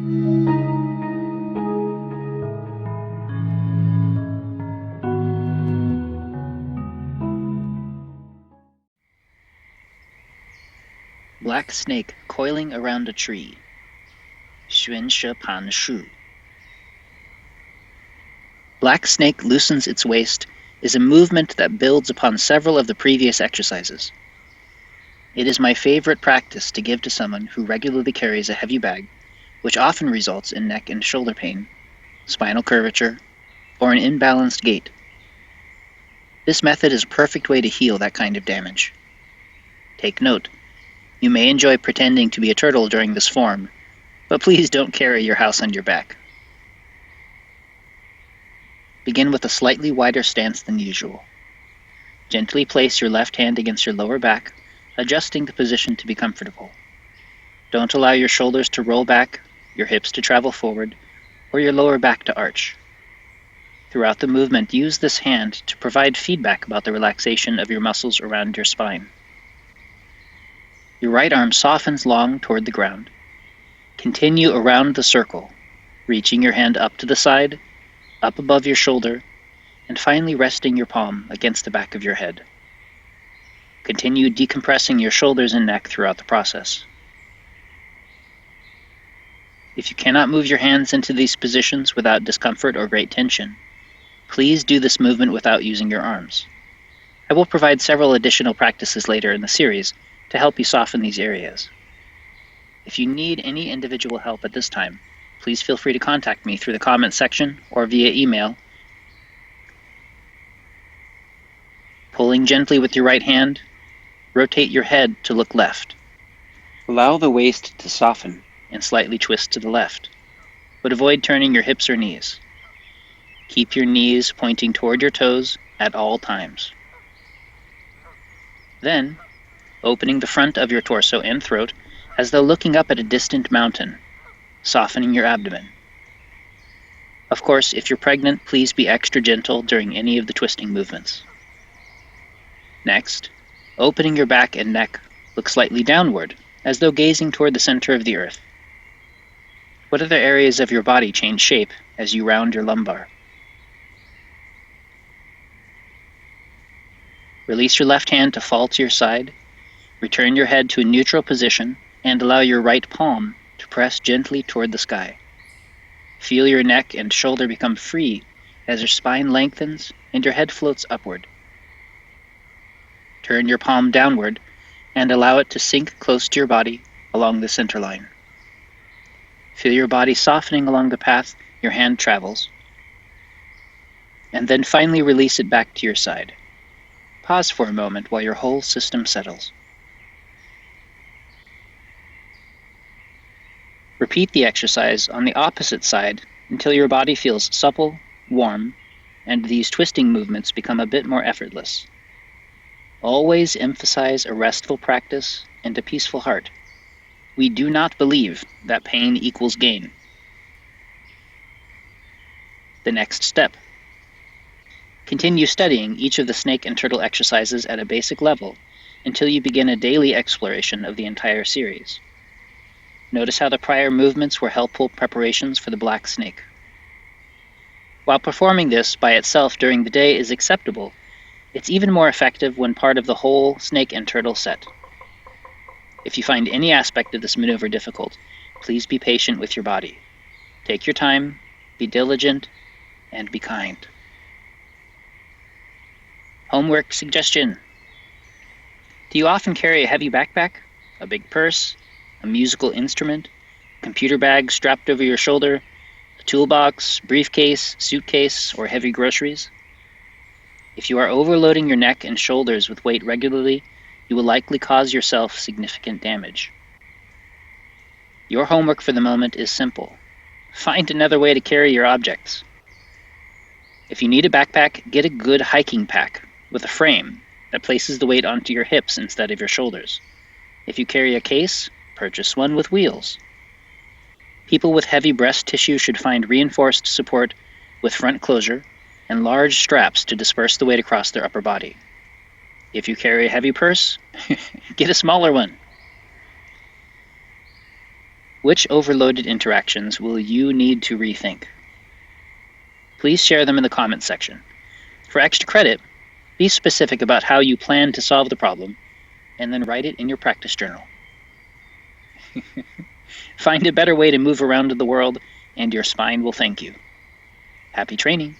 Black snake coiling around a tree. 玄蛇盘树. Black snake loosens its waist is a movement that builds upon several of the previous exercises. It is my favorite practice to give to someone who regularly carries a heavy bag, which often results in neck and shoulder pain, spinal curvature, or an imbalanced gait. This method is a perfect way to heal that kind of damage. Take note, you may enjoy pretending to be a turtle during this form, but please don't carry your house on your back. Begin with a slightly wider stance than usual. Gently place your left hand against your lower back, adjusting the position to be comfortable. Don't allow your shoulders to roll back, your hips to travel forward, or your lower back to arch. Throughout the movement, use this hand to provide feedback about the relaxation of your muscles around your spine. Your right arm softens long toward the ground. Continue around the circle, reaching your hand up to the side, up above your shoulder, and finally resting your palm against the back of your head. Continue decompressing your shoulders and neck throughout the process. If you cannot move your hands into these positions without discomfort or great tension, please do this movement without using your arms. I will provide several additional practices later in the series to help you soften these areas. If you need any individual help at this time, please feel free to contact me through the comments section or via email. Pulling gently with your right hand, rotate your head to look left. Allow the waist to soften and slightly twist to the left, but avoid turning your hips or knees. Keep your knees pointing toward your toes at all times. Then, opening the front of your torso and throat as though looking up at a distant mountain, softening your abdomen. Of course, if you're pregnant, please be extra gentle during any of the twisting movements. Next, opening your back and neck, look slightly downward, as though gazing toward the center of the earth. What other areas of your body change shape as you round your lumbar? Release your left hand to fall to your side, return your head to a neutral position, and allow your right palm to press gently toward the sky. Feel your neck and shoulder become free as your spine lengthens and your head floats upward. Turn your palm downward and allow it to sink close to your body along the center line. Feel your body softening along the path your hand travels, and then finally release it back to your side. Pause for a moment while your whole system settles. Repeat the exercise on the opposite side until your body feels supple, warm, and these twisting movements become a bit more effortless. Always emphasize a restful practice and a peaceful heart. We do not believe that pain equals gain. The next step. Continue studying each of the snake and turtle exercises at a basic level until you begin a daily exploration of the entire series. Notice how the prior movements were helpful preparations for the black snake. While performing this by itself during the day is acceptable, it's even more effective when part of the whole snake and turtle set. If you find any aspect of this maneuver difficult, please be patient with your body. Take your time, be diligent, and be kind. Homework suggestion. Do you often carry a heavy backpack, a big purse, a musical instrument, a computer bag strapped over your shoulder, a toolbox, briefcase, suitcase, or heavy groceries? If you are overloading your neck and shoulders with weight regularly, you will likely cause yourself significant damage. Your homework for the moment is simple. Find another way to carry your objects. If you need a backpack, get a good hiking pack with a frame that places the weight onto your hips instead of your shoulders. If you carry a case, purchase one with wheels. People with heavy breast tissue should find reinforced support with front closure and large straps to disperse the weight across their upper body. If you carry a heavy purse, get a smaller one. Which overloaded interactions will you need to rethink? Please share them in the comments section. For extra credit, be specific about how you plan to solve the problem, and then write it in your practice journal. Find a better way to move around in the world, and your spine will thank you. Happy training!